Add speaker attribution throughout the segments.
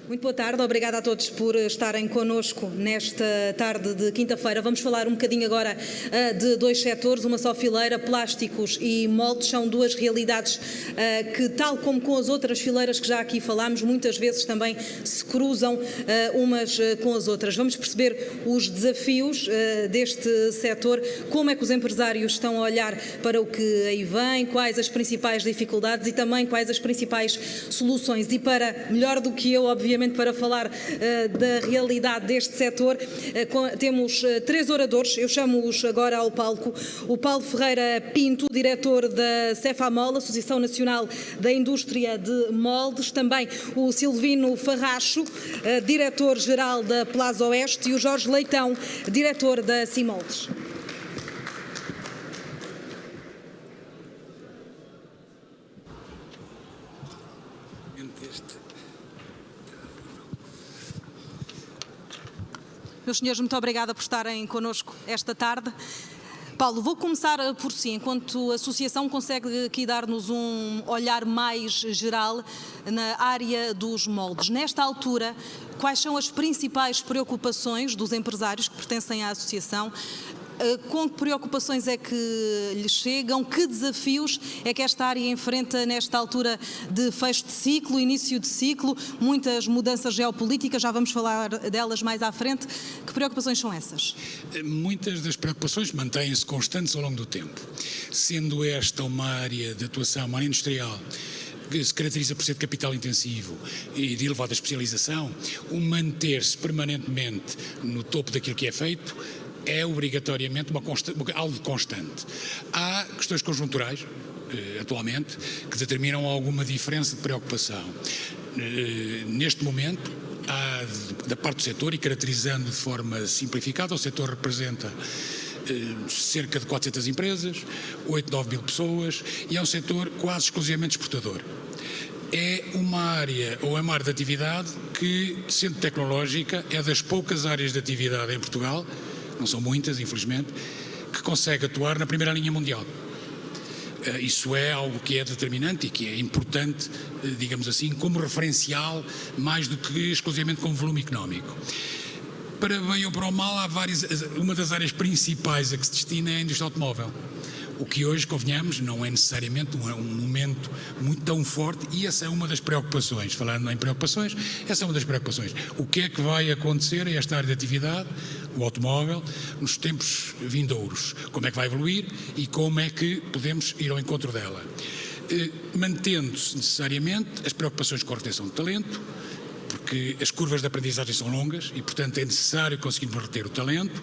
Speaker 1: Muito boa tarde, obrigada a todos por estarem connosco nesta tarde de quinta-feira. Vamos falar um bocadinho agora de dois setores, uma só fileira, plásticos e moldes. São duas realidades que, tal como com as outras fileiras que já aqui falámos, muitas vezes também se cruzam umas com as outras. Vamos perceber os desafios deste setor, como é que os empresários estão a olhar para o que aí vem, quais as principais dificuldades e também quais as principais soluções. E para, melhor do que eu, obviamente, para falar da realidade deste setor, temos três oradores. Eu chamo-os agora ao palco. O Paulo Ferreira Pinto, diretor da Cefamol, Associação Nacional da Indústria de Moldes, também o Silvino Farracho, diretor-geral da Plaza Oeste, e o Jorge Leitão, diretor da Cimoldes. Meus senhores, muito obrigada por estarem connosco esta tarde. Paulo, vou começar por si. Enquanto associação, consegue aqui dar-nos um olhar mais geral na área dos moldes. Nesta altura, quais são as principais preocupações dos empresários que pertencem à associação? Com que preocupações é que lhes chegam? Que desafios é que esta área enfrenta nesta altura de fecho de ciclo, início de ciclo, muitas mudanças geopolíticas, já vamos falar delas mais à frente. Que preocupações são essas?
Speaker 2: Muitas das preocupações mantêm-se constantes ao longo do tempo, sendo esta uma área de atuação, uma área industrial, que se caracteriza por ser de capital intensivo e de elevada especialização. O manter-se permanentemente no topo daquilo que é feito é obrigatoriamente algo constante. Há questões conjunturais, atualmente, que determinam alguma diferença de preocupação. Neste momento, há, da parte do setor, e caracterizando de forma simplificada, o setor representa cerca de 400 empresas, 8, 9 mil pessoas, e é um setor quase exclusivamente exportador. É uma área, ou é uma área de atividade que, sendo tecnológica, é das poucas áreas de atividade em Portugal, não são muitas, infelizmente, que consegue atuar na primeira linha mundial. Isso é algo que é determinante e que é importante, digamos assim, como referencial, mais do que exclusivamente como volume económico. Para bem ou para o mal, há uma das áreas principais a que se destina é a indústria automóvel. O que hoje, convenhamos, não é necessariamente um momento muito tão forte, e essa é uma das preocupações. Falando em preocupações, essa é uma das preocupações. O que é que vai acontecer a esta área de atividade, o automóvel, nos tempos vindouros? Como é que vai evoluir e como é que podemos ir ao encontro dela? Mantendo-se necessariamente as preocupações com a retenção de talento, porque as curvas de aprendizagem são longas e, portanto, é necessário conseguirmos reter o talento,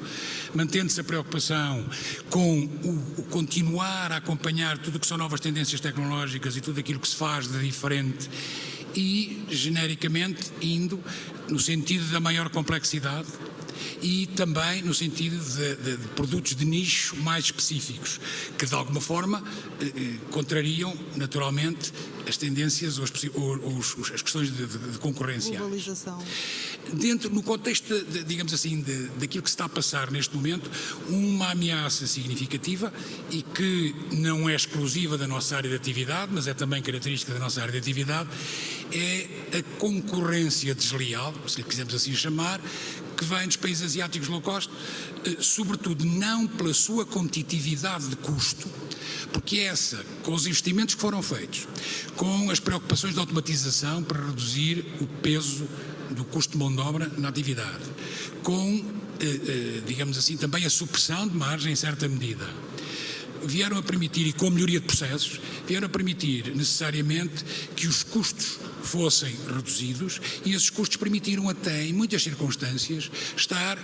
Speaker 2: mantendo-se a preocupação com o continuar a acompanhar tudo o que são novas tendências tecnológicas e tudo aquilo que se faz de diferente e, genericamente, indo no sentido da maior complexidade e também no sentido de produtos de nicho mais específicos, que de alguma forma contrariam naturalmente as tendências ou as questões de concorrência.
Speaker 1: Globalização.
Speaker 2: No contexto, digamos assim, daquilo que se está a passar neste momento, uma ameaça significativa e que não é exclusiva da nossa área de atividade, mas é também característica da nossa área de atividade, é a concorrência desleal, se lhe quisermos assim chamar, que vem dos países asiáticos low cost, sobretudo não pela sua competitividade de custo, porque essa, com os investimentos que foram feitos, com as preocupações de automatização para reduzir o peso do custo de mão de obra na atividade, com, digamos assim, também a supressão de margem em certa medida, vieram a permitir, e com a melhoria de processos, vieram a permitir necessariamente que os custos fossem reduzidos, e esses custos permitiram até, em muitas circunstâncias, estar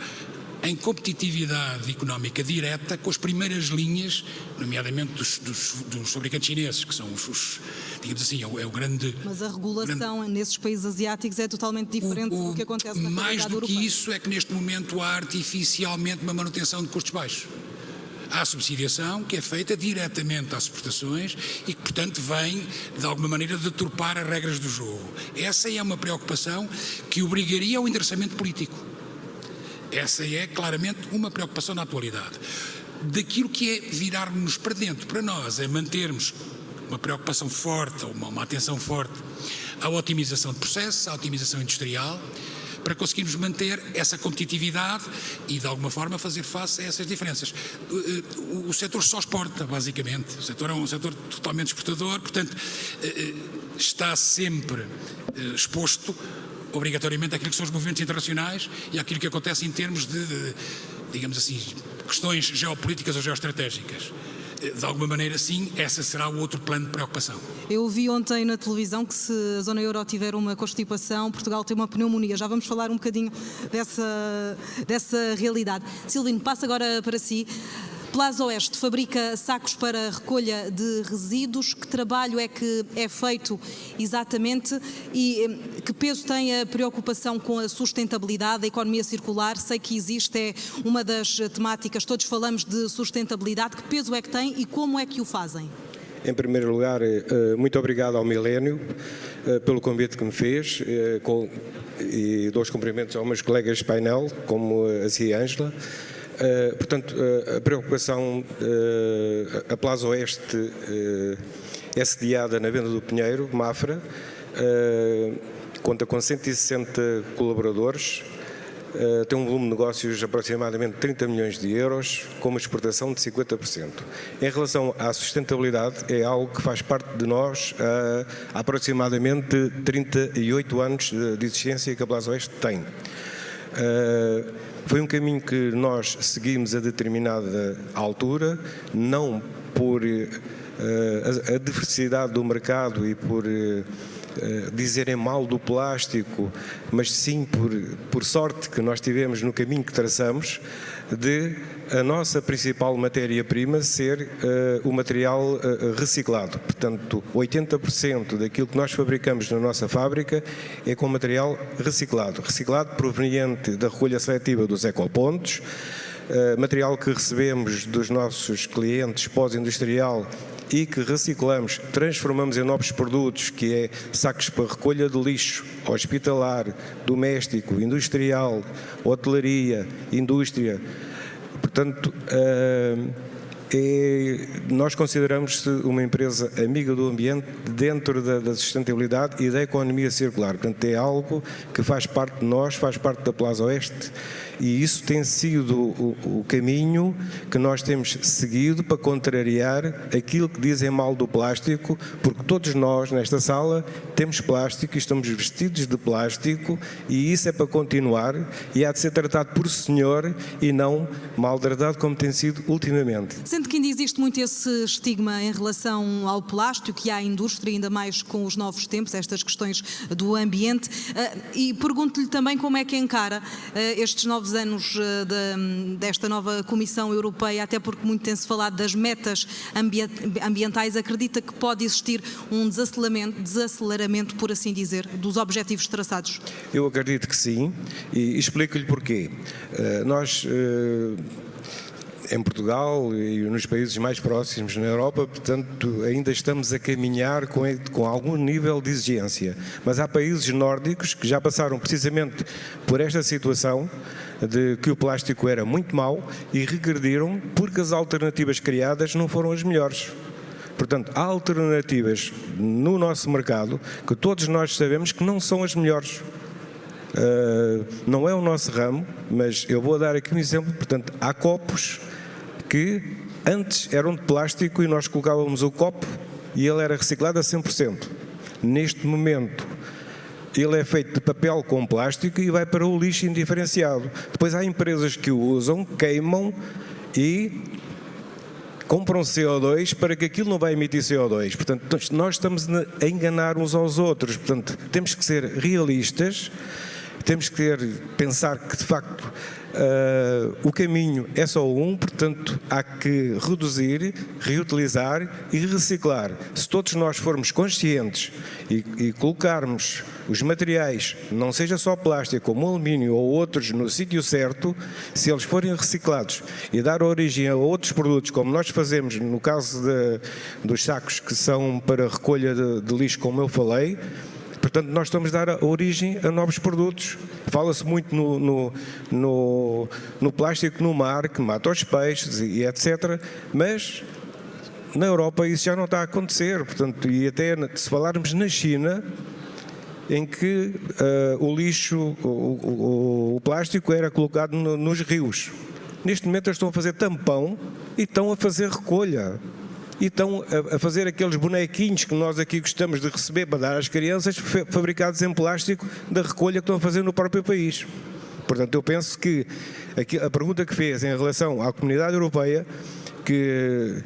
Speaker 2: em competitividade económica direta com as primeiras linhas, nomeadamente dos fabricantes chineses, que são digamos assim, é o grande...
Speaker 1: Mas a regulação nesses países asiáticos é totalmente diferente do que acontece na realidade europeia.
Speaker 2: Mais do que isso é que neste momento há artificialmente uma manutenção de custos baixos. Há subsidiação que é feita diretamente às exportações e que, portanto, vem, de alguma maneira, deturpar as regras do jogo. Essa é uma preocupação que obrigaria ao endereçamento político. Essa é, claramente, uma preocupação na atualidade. Daquilo que é virarmos para dentro, para nós, é mantermos uma preocupação forte, ou uma atenção forte à otimização de processos, à otimização industrial, para conseguirmos manter essa competitividade e, de alguma forma, fazer face a essas diferenças. O setor só exporta, basicamente. O setor é um setor totalmente exportador, portanto, está sempre exposto, obrigatoriamente, àquilo que são os movimentos internacionais e àquilo que acontece em termos de digamos assim, questões geopolíticas ou geoestratégicas. De alguma maneira, sim, esse será o outro plano de preocupação.
Speaker 1: Eu vi ontem na televisão que se a zona euro tiver uma constipação, Portugal tem uma pneumonia. Já vamos falar um bocadinho dessa realidade. Silvino, passo agora para si. Plaza Oeste fabrica sacos para recolha de resíduos. Que trabalho é que é feito exatamente e que peso tem a preocupação com a sustentabilidade, a economia circular? Sei que existe, é uma das temáticas, todos falamos de sustentabilidade. Que peso é que tem e como é que o fazem?
Speaker 3: Em primeiro lugar, muito obrigado ao Milénio pelo convite que me fez e dou os cumprimentos aos meus colegas de painel, como a Cia Ângela. Portanto, a preocupação, a Plaza Oeste é sediada na Venda do Pinheiro, Mafra, conta com 160 colaboradores, tem um volume de negócios de aproximadamente 30 milhões de euros, com uma exportação de 50%. Em relação à sustentabilidade, é algo que faz parte de nós há aproximadamente 38 anos de existência que a Plaza Oeste tem. Foi um caminho que nós seguimos a determinada altura, não por a diversidade do mercado e por dizerem mal do plástico, mas sim por sorte que nós tivemos no caminho que traçamos de a nossa principal matéria-prima ser o material reciclado. Portanto, 80% daquilo que nós fabricamos na nossa fábrica é com material reciclado. Reciclado proveniente da recolha seletiva dos ecopontos, material que recebemos dos nossos clientes pós-industrial e que reciclamos, transformamos em novos produtos, que é sacos para recolha de lixo hospitalar, doméstico, industrial, hotelaria, indústria. Portanto, nós consideramos-se uma empresa amiga do ambiente dentro da sustentabilidade e da economia circular. Portanto, é algo que faz parte de nós, faz parte da Plaza Oeste, e isso tem sido o caminho que nós temos seguido para contrariar aquilo que dizem mal do plástico, porque todos nós nesta sala temos plástico e estamos vestidos de plástico, e isso é para continuar e há de ser tratado por senhor e não maltratado como tem sido ultimamente.
Speaker 1: Sendo que ainda existe muito esse estigma em relação ao plástico e à indústria, ainda mais com os novos tempos, estas questões do ambiente, e pergunto-lhe também como é que encara estes novos anos desta nova Comissão Europeia, até porque muito tem-se falado das metas ambientais. Acredita que pode existir um desaceleramento, por assim dizer, dos objetivos traçados?
Speaker 3: Eu acredito que sim, e explico-lhe porquê. Nós, em Portugal e nos países mais próximos na Europa, portanto, ainda estamos a caminhar com algum nível de exigência. Mas há países nórdicos que já passaram precisamente por esta situação de que o plástico era muito mau e regrediram porque as alternativas criadas não foram as melhores. Portanto, há alternativas no nosso mercado que todos nós sabemos que não são as melhores. Não é o nosso ramo, mas eu vou dar aqui um exemplo. Portanto, há copos que antes eram de plástico e nós colocávamos o copo e ele era reciclado a 100%. Neste momento, ele é feito de papel com plástico e vai para o lixo indiferenciado. Depois há empresas que o usam, queimam e compram CO2 para que aquilo não vai emitir CO2. Portanto, nós estamos a enganar uns aos outros. Portanto, temos que ser realistas, temos que pensar que, de facto, o caminho é só um, portanto, há que reduzir, reutilizar e reciclar. Se todos nós formos conscientes e colocarmos os materiais, não seja só plástico, como alumínio ou outros, no sítio certo, se eles forem reciclados e dar origem a outros produtos, como nós fazemos no caso dos sacos que são para recolha de lixo, como eu falei, portanto, nós estamos a dar origem a novos produtos. Fala-se muito no plástico no mar, que mata os peixes e etc. Mas na Europa isso já não está a acontecer. Portanto, e até se falarmos na China, em que o lixo, o plástico era colocado nos rios. Neste momento eles estão a fazer tampão e estão a fazer recolha. E estão a fazer aqueles bonequinhos que nós aqui gostamos de receber para dar às crianças, fabricados em plástico, da recolha que estão a fazer no próprio país. Portanto, eu penso que a pergunta que fez em relação à Comunidade Europeia, que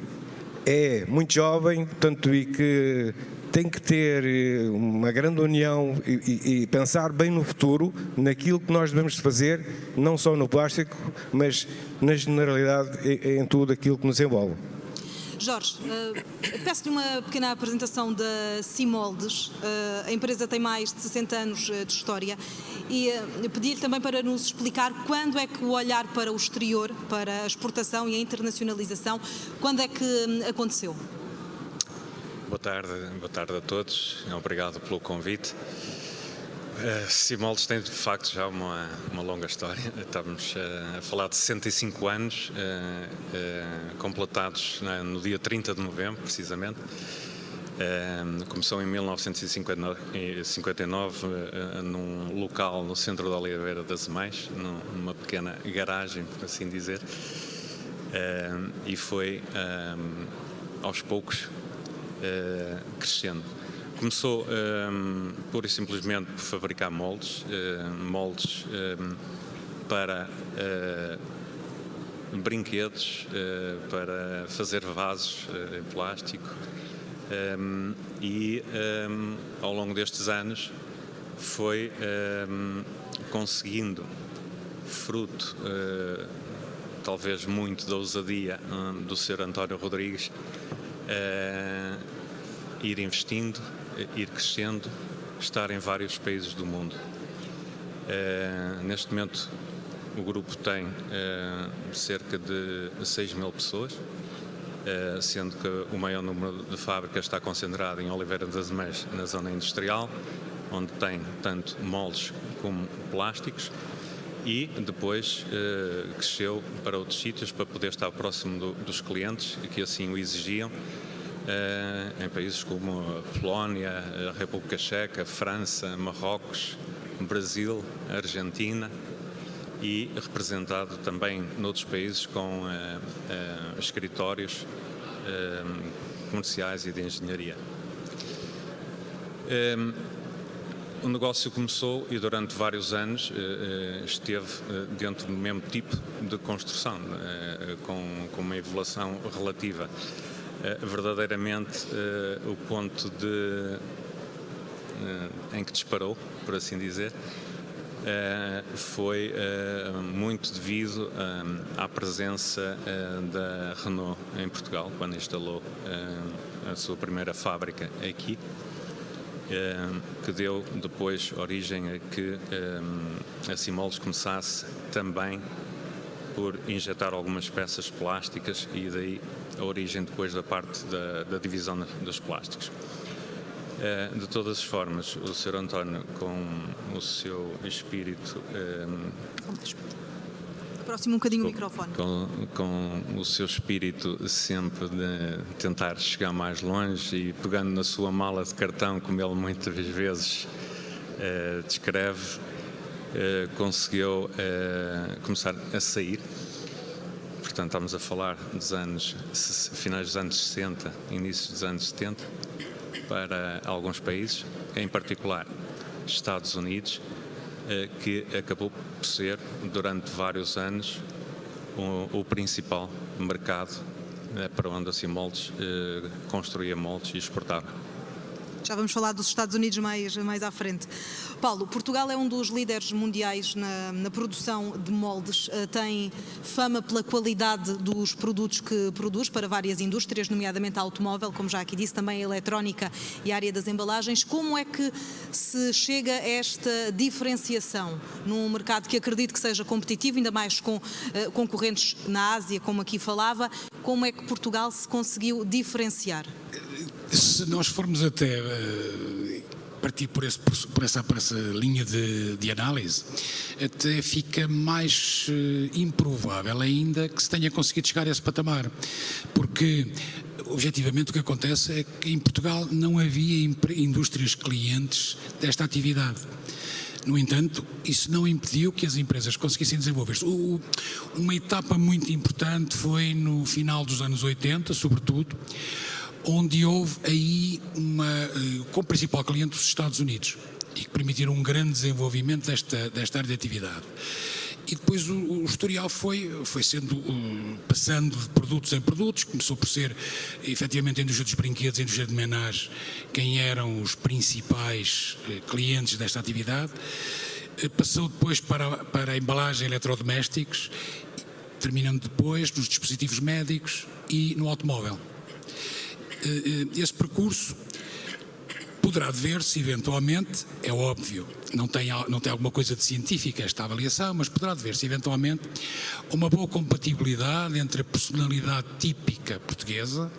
Speaker 3: é muito jovem, portanto, e que tem que ter uma grande união e pensar bem no futuro, naquilo que nós devemos fazer, não só no plástico, mas na generalidade em tudo aquilo que nos envolve.
Speaker 1: Jorge, peço-lhe uma pequena apresentação da Simoldes. A empresa tem mais de 60 anos de história e pedi-lhe também para nos explicar quando é que o olhar para o exterior, para a exportação e a internacionalização, quando é que aconteceu?
Speaker 4: Boa tarde a todos. Obrigado pelo convite. Simoldes tem de facto já uma longa história. Estamos a falar de 65 anos, completados no dia 30 de novembro, precisamente. Começou em 1959 num local no centro da Oliveira das Mães, numa pequena garagem, por assim dizer, e foi aos poucos crescendo. Começou pura e simplesmente por fabricar moldes para brinquedos, para fazer vasos em plástico, e ao longo destes anos foi conseguindo, fruto talvez muito da ousadia do Sr. António Rodrigues, ir investindo, ir crescendo, estar em vários países do mundo. Neste momento o grupo tem cerca de 6.000 pessoas, sendo que o maior número de fábricas está concentrado em Oliveira das Mães, na zona industrial, onde tem tanto moldes como plásticos, e depois cresceu para outros sítios para poder estar próximo dos clientes que assim o exigiam, em países como a Polónia, a República Checa, França, Marrocos, Brasil, Argentina, e representado também noutros países com escritórios comerciais e de engenharia. O negócio começou e durante vários anos esteve dentro do mesmo tipo de construção, com uma evolução relativa. Verdadeiramente o ponto em que disparou, por assim dizer, foi muito devido à presença da Renault em Portugal, quando instalou a sua primeira fábrica aqui, que deu depois origem a que a Simoldes começasse também por injetar algumas peças plásticas, e daí a origem depois da parte da divisão dos plásticos. De todas as formas, o Sr. António, com o seu espírito...
Speaker 1: Aproxima um bocadinho o microfone.
Speaker 4: Com o seu espírito sempre de tentar chegar mais longe, e pegando na sua mala de cartão, como ele muitas vezes descreve, conseguiu começar a sair. Portanto, estamos a falar dos finais dos anos 60, inícios dos anos 70, para alguns países, em particular Estados Unidos, que acabou por ser, durante vários anos, o principal mercado para onde a Simoldes construía moldes e exportava.
Speaker 1: Já vamos falar dos Estados Unidos mais à frente. Paulo, Portugal é um dos líderes mundiais na produção de moldes, tem fama pela qualidade dos produtos que produz para várias indústrias, nomeadamente a automóvel, como já aqui disse, também a eletrónica e a área das embalagens. Como é que se chega a esta diferenciação num mercado que acredito que seja competitivo, ainda mais com concorrentes na Ásia, como aqui falava? Como é que Portugal se conseguiu diferenciar?
Speaker 2: Se nós formos até partir por essa linha de análise, até fica mais improvável ainda que se tenha conseguido chegar a esse patamar, porque objetivamente o que acontece é que em Portugal não havia indústrias clientes desta atividade. No entanto, isso não impediu que as empresas conseguissem desenvolver-se. Uma etapa muito importante foi no final dos anos 80, sobretudo, onde houve aí como principal cliente os Estados Unidos, e que permitiram um grande desenvolvimento desta área de atividade. E depois o historial foi sendo, passando de produtos em produtos, começou por ser efetivamente a indústria dos brinquedos, a indústria de menage, quem eram os principais clientes desta atividade, passou depois para a embalagem, eletrodomésticos, terminando depois nos dispositivos médicos e no automóvel. Esse percurso poderá dever-se, eventualmente, é óbvio, não tem alguma coisa de científica esta avaliação, mas poderá dever-se, eventualmente, uma boa compatibilidade entre a personalidade típica portuguesa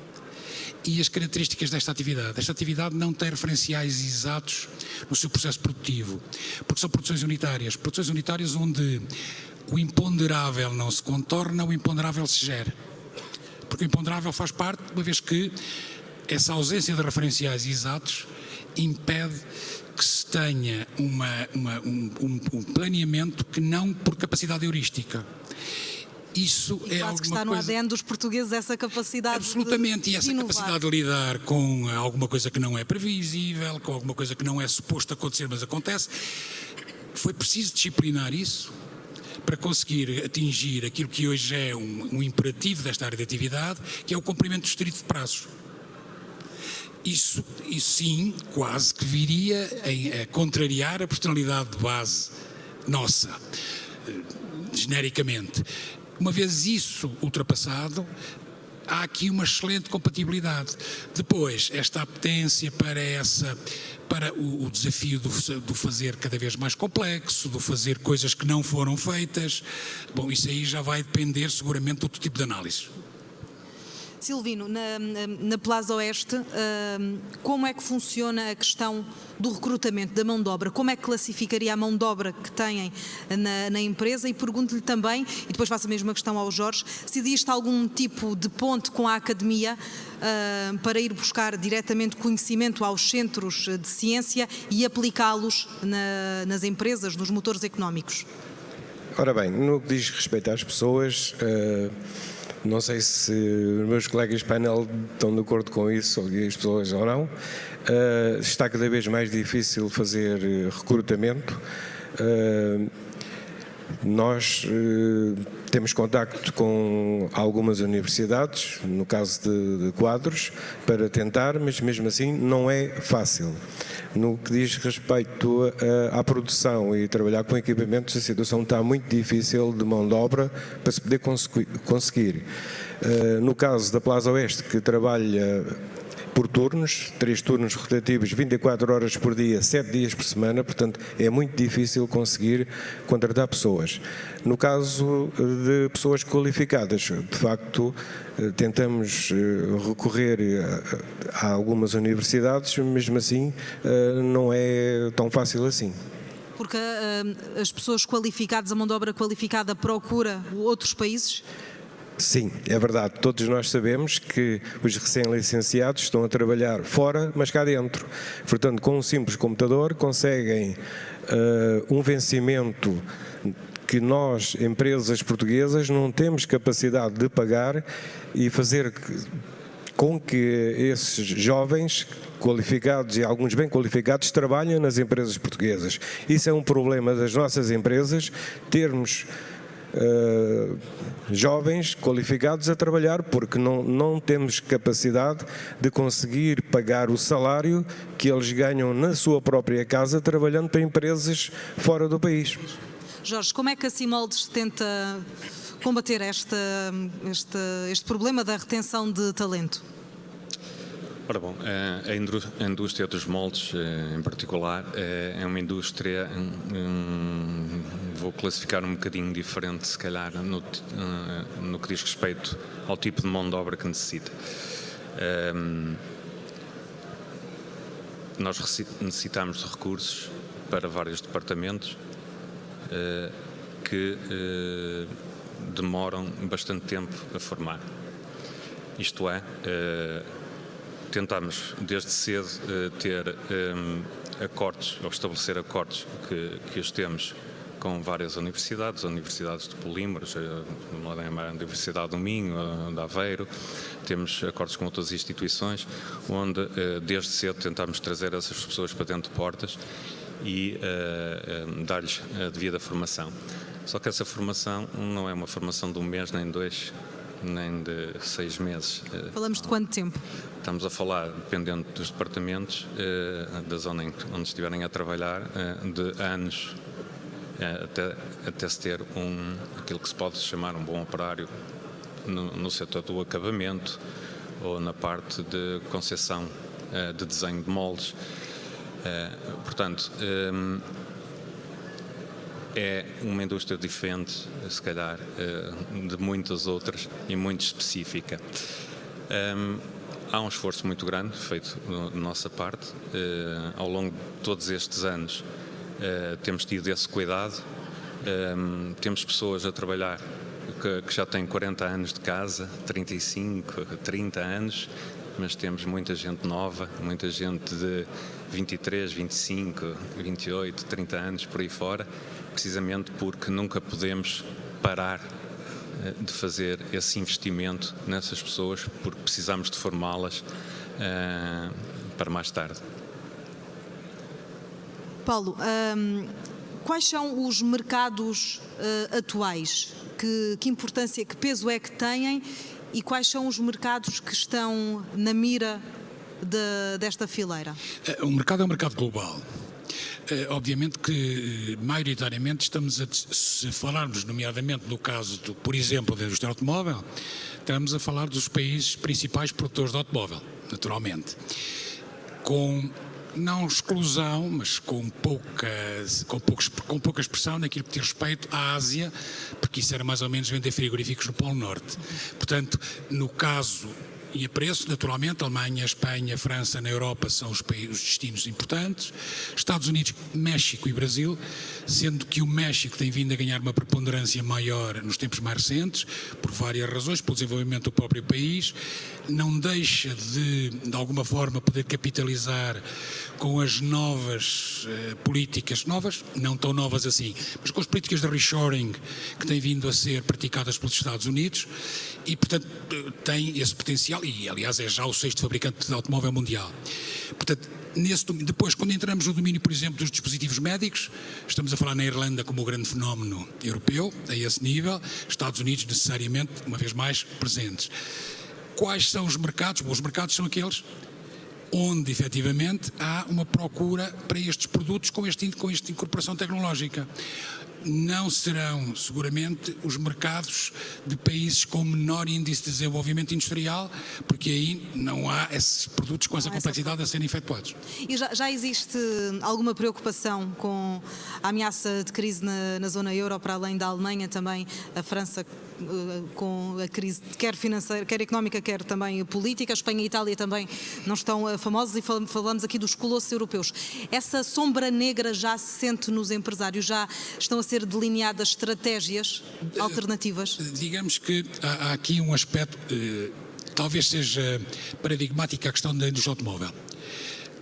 Speaker 2: e as características desta atividade. Esta atividade não tem referenciais exatos no seu processo produtivo, porque são produções unitárias onde o imponderável não se contorna, o imponderável se gera. Porque o imponderável faz parte, uma vez que essa ausência de referenciais exatos impede que se tenha um planeamento que não por capacidade heurística. Isso
Speaker 1: e
Speaker 2: é
Speaker 1: quase que está no ADN dos portugueses essa capacidade.
Speaker 2: Absolutamente, e essa
Speaker 1: inovar.
Speaker 2: capacidade de lidar com alguma coisa que não é previsível, com alguma coisa que não é suposto acontecer, mas acontece. Foi preciso disciplinar isso para conseguir atingir aquilo que hoje é um imperativo desta área de atividade, que é o cumprimento estrito de prazos. Isso sim, quase que viria a contrariar a personalidade de base nossa, genericamente. Uma vez isso ultrapassado, há aqui uma excelente compatibilidade. Depois, esta apetência para o desafio do fazer cada vez mais complexo, do fazer coisas que não foram feitas, bom, isso aí já vai depender seguramente do outro tipo de análise.
Speaker 1: Silvino, na Plaza Oeste, como é que funciona a questão do recrutamento da mão de obra? Como é que classificaria a mão de obra que têm na empresa? E pergunto-lhe também, e depois faço a mesma questão ao Jorge, se existe algum tipo de ponte com a academia para ir buscar diretamente conhecimento aos centros de ciência e aplicá-los nas empresas, nos motores económicos?
Speaker 3: Ora bem, no que diz respeito às pessoas, não sei se os meus colegas de painel estão de acordo com isso, ou as pessoas ou não. Está cada vez mais difícil fazer recrutamento. Nós temos contacto com algumas universidades, no caso de quadros, para tentar, mas mesmo assim não é fácil. No que diz respeito à produção e trabalhar com equipamentos, a situação está muito difícil de mão de obra para se poder conseguir. No caso da Plaza Oeste, que trabalha por turnos, 3 turnos rotativos, 24 horas por dia, 7 dias por semana, portanto é muito difícil conseguir contratar pessoas. No caso de pessoas qualificadas, de facto, tentamos recorrer a algumas universidades, mesmo assim não é tão fácil assim.
Speaker 1: Porque as pessoas qualificadas, a mão de obra qualificada procura outros países?
Speaker 3: Sim, é verdade. Todos nós sabemos que os recém-licenciados estão a trabalhar fora, mas cá dentro. Portanto, com um simples computador conseguem um vencimento que nós, empresas portuguesas, não temos capacidade de pagar e fazer com que esses jovens qualificados e alguns bem qualificados trabalhem nas empresas portuguesas. Isso é um problema das nossas empresas, termos jovens qualificados a trabalhar, porque não temos capacidade de conseguir pagar o salário que eles ganham na sua própria casa trabalhando para empresas fora do país.
Speaker 1: Jorge, como é que a Simoldes tenta combater este problema da retenção de talento?
Speaker 4: Ora bom, a indústria dos moldes, em particular, é uma indústria, vou classificar um bocadinho diferente, se calhar, no que diz respeito ao tipo de mão de obra que necessita. Nós necessitamos de recursos para vários departamentos que demoram bastante tempo a formar. Isto é, tentamos desde cedo ter acordos, ou estabelecer acordos que os temos com várias universidades de polímeros, a Universidade do Minho, de Aveiro, temos acordos com outras instituições, onde desde cedo tentamos trazer essas pessoas para dentro de portas e dar-lhes a devida formação. Só que essa formação não é uma formação de um mês, nem de 2, nem de 6 meses.
Speaker 1: Falamos de quanto tempo?
Speaker 4: Estamos a falar, dependendo dos departamentos, da zona onde estiverem a trabalhar, de anos até se ter aquilo que se pode chamar um bom operário no setor do acabamento ou na parte de concepção de desenho de moldes. Portanto, é uma indústria diferente, se calhar, de muitas outras e muito específica. Há um esforço muito grande feito da nossa parte. Ao longo de todos estes anos temos tido esse cuidado. Temos pessoas a trabalhar que já têm 40 anos de casa, 35, 30 anos, mas temos muita gente nova, muita gente de 23, 25, 28, 30 anos por aí fora, precisamente porque nunca podemos parar de fazer esse investimento nessas pessoas, porque precisamos de formá-las para mais tarde.
Speaker 1: Paulo, quais são os mercados atuais? Que importância, que peso é que têm e quais são os mercados que estão na mira desta fileira?
Speaker 2: O mercado é um mercado global. Obviamente que, maioritariamente, se falarmos, nomeadamente no caso, por exemplo, da indústria automóvel, estamos a falar dos países principais produtores de automóvel, naturalmente. Com não exclusão, mas com pouca expressão naquilo que diz respeito à Ásia, porque isso era mais ou menos vender frigoríficos no Polo Norte. Portanto, no caso e a preço, naturalmente, Alemanha, Espanha, França, na Europa são os destinos importantes, Estados Unidos, México e Brasil, sendo que o México tem vindo a ganhar uma preponderância maior nos tempos mais recentes, por várias razões, pelo desenvolvimento do próprio país, não deixa de alguma forma, poder capitalizar com as novas políticas, novas, não tão novas assim, mas com as políticas de reshoring que têm vindo a ser praticadas pelos Estados Unidos e, portanto, tem esse potencial e, aliás, é já o 6º fabricante de automóvel mundial. Portanto, depois, quando entramos no domínio, por exemplo, dos dispositivos médicos, estamos a falar na Irlanda como o grande fenómeno europeu, a esse nível, Estados Unidos necessariamente, uma vez mais, presentes. Quais são os mercados? Bom, os mercados são aqueles onde, efetivamente, há uma procura para estes produtos com esta incorporação tecnológica. Não serão, seguramente, os mercados de países com menor índice de desenvolvimento industrial, porque aí não há esses produtos com essa complexidade a serem efetuados.
Speaker 1: E já existe alguma preocupação com a ameaça de crise na zona euro, para além da Alemanha, também a França com a crise quer financeira, quer económica, quer também política, a Espanha e a Itália também não estão famosos e falamos aqui dos colossos europeus. Essa sombra negra já se sente nos empresários? Já estão a ser delineadas estratégias alternativas?
Speaker 2: Digamos que há aqui um aspecto, talvez seja paradigmático, a questão da indústria automóvel.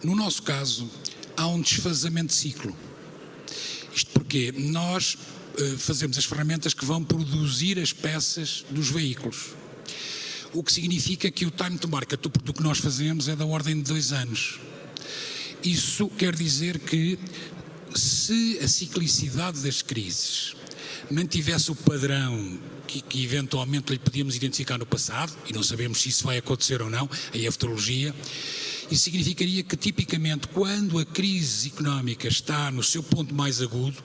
Speaker 2: No nosso caso, há um desfazamento de ciclo. Isto porque nós fazemos as ferramentas que vão produzir as peças dos veículos. O que significa que o time to market do que nós fazemos é da ordem de 2 anos. Isso quer dizer que, se a ciclicidade das crises mantivesse o padrão que eventualmente lhe podíamos identificar no passado, e não sabemos se isso vai acontecer ou não, aí a futurologia, isso significaria que, tipicamente, quando a crise económica está no seu ponto mais agudo,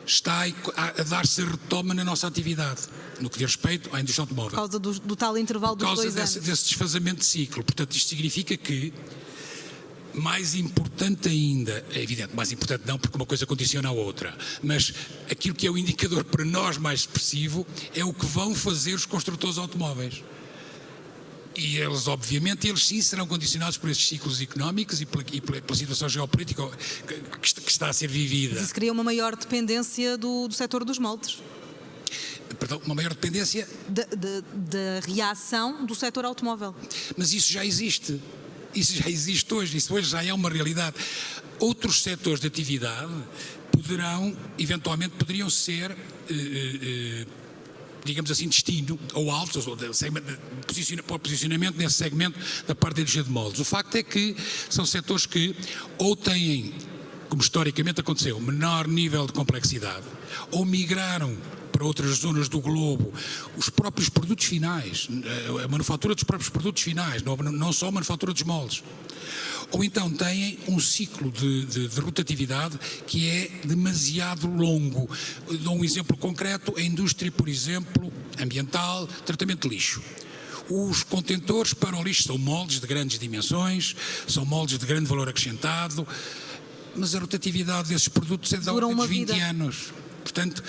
Speaker 2: está a dar-se a retoma na nossa atividade, no que diz respeito à indústria automóvel.
Speaker 1: Por causa do tal intervalo dos 2 anos.
Speaker 2: Por causa desse desfazamento de ciclo. Portanto, isto significa que, mais importante ainda, é evidente, mais importante não, porque uma coisa condiciona a outra, mas aquilo que é o indicador para nós mais expressivo é o que vão fazer os construtores automóveis. E eles, obviamente, eles sim serão condicionados por estes ciclos económicos e pela situação geopolítica que está a ser vivida.
Speaker 1: Mas isso cria uma maior dependência do setor dos moldes.
Speaker 2: perdão, uma maior dependência.
Speaker 1: Da reação do setor automóvel.
Speaker 2: Mas isso já existe. Isso já existe hoje. Isso hoje já é uma realidade. Outros setores de atividade poderiam ser, digamos assim, destino ou alvos, ou posicionamento nesse segmento da parte da indústria de moldes. O facto é que são setores que ou têm, como historicamente aconteceu, menor nível de complexidade, ou migraram para outras zonas do globo, os próprios produtos finais, a manufatura dos próprios produtos finais, não só a manufatura dos moldes. Ou então têm um ciclo de rotatividade que é demasiado longo. Dou um exemplo concreto, a indústria, por exemplo, ambiental, tratamento de lixo. Os contentores para o lixo são moldes de grandes dimensões, são moldes de grande valor acrescentado, mas a rotatividade desses produtos é da ordem dos 20 anos. Portanto,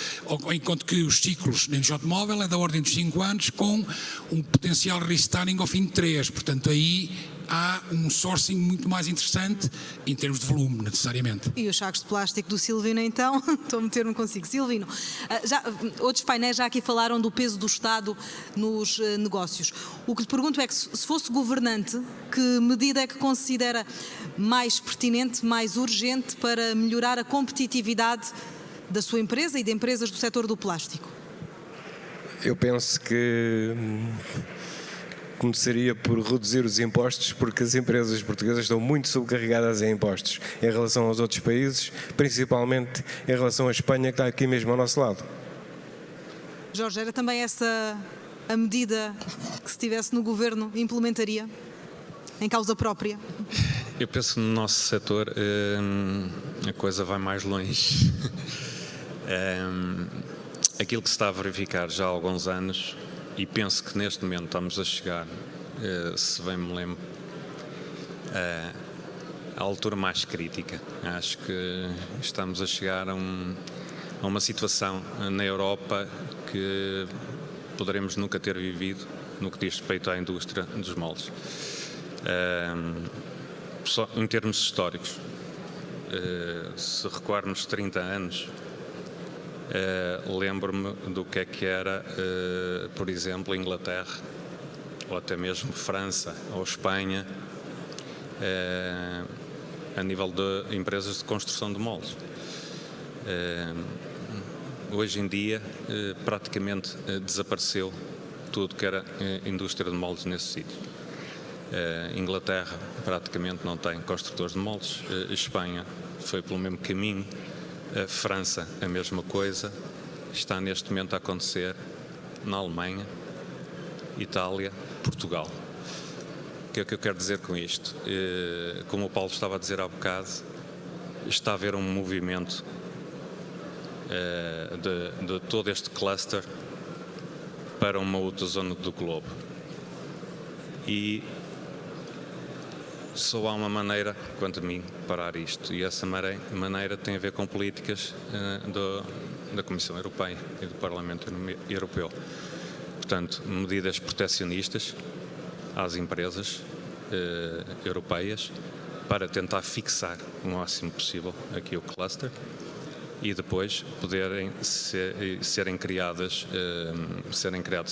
Speaker 2: enquanto que os ciclos na indústria automóvel é da ordem dos 5 anos, com um potencial restyling ao fim de 3. Portanto, aí há um sourcing muito mais interessante em termos de volume, necessariamente.
Speaker 1: E os sacos de plástico do Silvino, então? Estou a meter-me consigo. Silvino, outros painéis já aqui falaram do peso do Estado nos negócios. O que lhe pergunto é que, se fosse governante, que medida é que considera mais pertinente, mais urgente para melhorar a competitividade da sua empresa e de empresas do setor do plástico?
Speaker 3: Eu penso que começaria por reduzir os impostos, porque as empresas portuguesas estão muito sobrecarregadas em impostos em relação aos outros países, principalmente em relação à Espanha, que está aqui mesmo ao nosso lado.
Speaker 1: Jorge, era também essa a medida que, se estivesse no governo, implementaria em causa própria?
Speaker 4: Eu penso que no nosso setor a coisa vai mais longe. Aquilo que se está a verificar já há alguns anos, e penso que neste momento estamos a chegar, se bem me lembro, à altura mais crítica. Acho que estamos a chegar a uma situação na Europa que poderemos nunca ter vivido no que diz respeito à indústria dos moldes. Só em termos históricos, se recuarmos 30 anos, lembro-me do que era, por exemplo, Inglaterra, ou até mesmo França ou Espanha, a nível de empresas de construção de moldes. Hoje em dia, praticamente desapareceu tudo que era indústria de moldes nesse sítio. Inglaterra praticamente não tem construtores de moldes, Espanha foi pelo mesmo caminho, França a mesma coisa, está neste momento a acontecer na Alemanha, Itália, Portugal. O que é que eu quero dizer com isto? Como o Paulo estava a dizer há bocado, está a haver um movimento de todo este cluster para uma outra zona do globo. E só há uma maneira, quanto a mim, parar isto. E essa maneira tem a ver com políticas da Comissão Europeia e do Parlamento Europeu. Portanto, medidas protecionistas às empresas europeias para tentar fixar o máximo possível aqui o cluster e depois poderem serem criados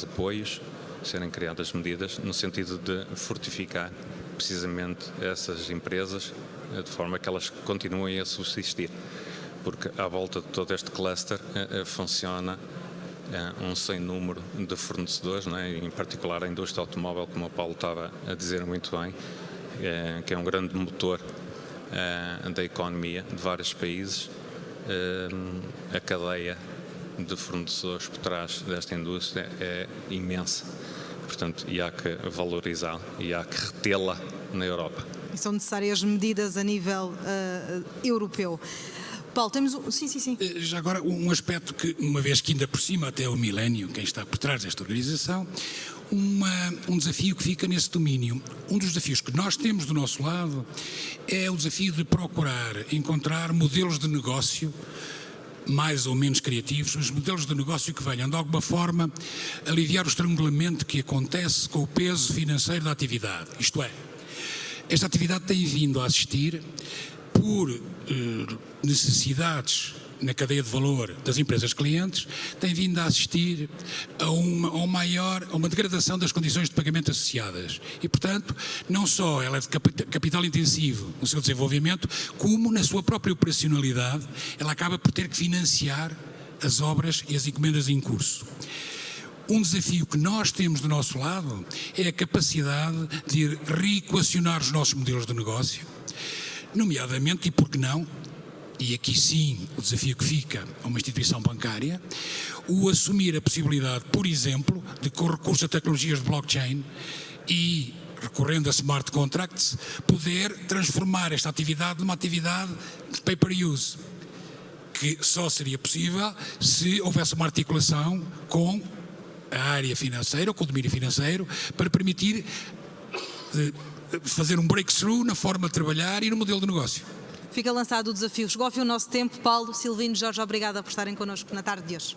Speaker 4: apoios, serem criadas medidas no sentido de fortificar precisamente essas empresas de forma que elas continuem a subsistir, porque à volta de todo este cluster funciona um sem número de fornecedores, não é? Em particular a indústria automóvel, como o Paulo estava a dizer muito bem, que é um grande motor da economia de vários países. A cadeia de fornecedores por trás desta indústria é imensa. Portanto, e há que valorizá-la e há que retê-la na Europa.
Speaker 1: E são necessárias medidas a nível europeu. Paulo, temos um... Sim.
Speaker 2: Já agora, um aspecto que, uma vez que ainda por cima até o milénio, quem está por trás desta organização, um desafio que fica nesse domínio. Um dos desafios que nós temos do nosso lado é o desafio de procurar encontrar modelos de negócio mais ou menos criativos, os modelos de negócio que venham de alguma forma aliviar o estrangulamento que acontece com o peso financeiro da atividade. Isto é, esta atividade tem vindo a assistir por necessidades na cadeia de valor das empresas clientes, tem vindo a assistir a uma degradação das condições de pagamento associadas. E, portanto, não só ela é de capital intensivo no seu desenvolvimento, como na sua própria operacionalidade, ela acaba por ter que financiar as obras e as encomendas em curso. Um desafio que nós temos do nosso lado é a capacidade de reequacionar os nossos modelos de negócio, nomeadamente, e por que não, e aqui sim o desafio que fica a uma instituição bancária, o assumir a possibilidade, por exemplo, de com recurso a tecnologias de blockchain e recorrendo a smart contracts, poder transformar esta atividade numa atividade de pay-per-use, que só seria possível se houvesse uma articulação com a área financeira, ou com o domínio financeiro, para permitir fazer um breakthrough na forma de trabalhar e no modelo de negócio.
Speaker 1: Fica lançado o desafio. Chegou ao fim o nosso tempo. Paulo, Silvino, Jorge, obrigada por estarem connosco na tarde de hoje.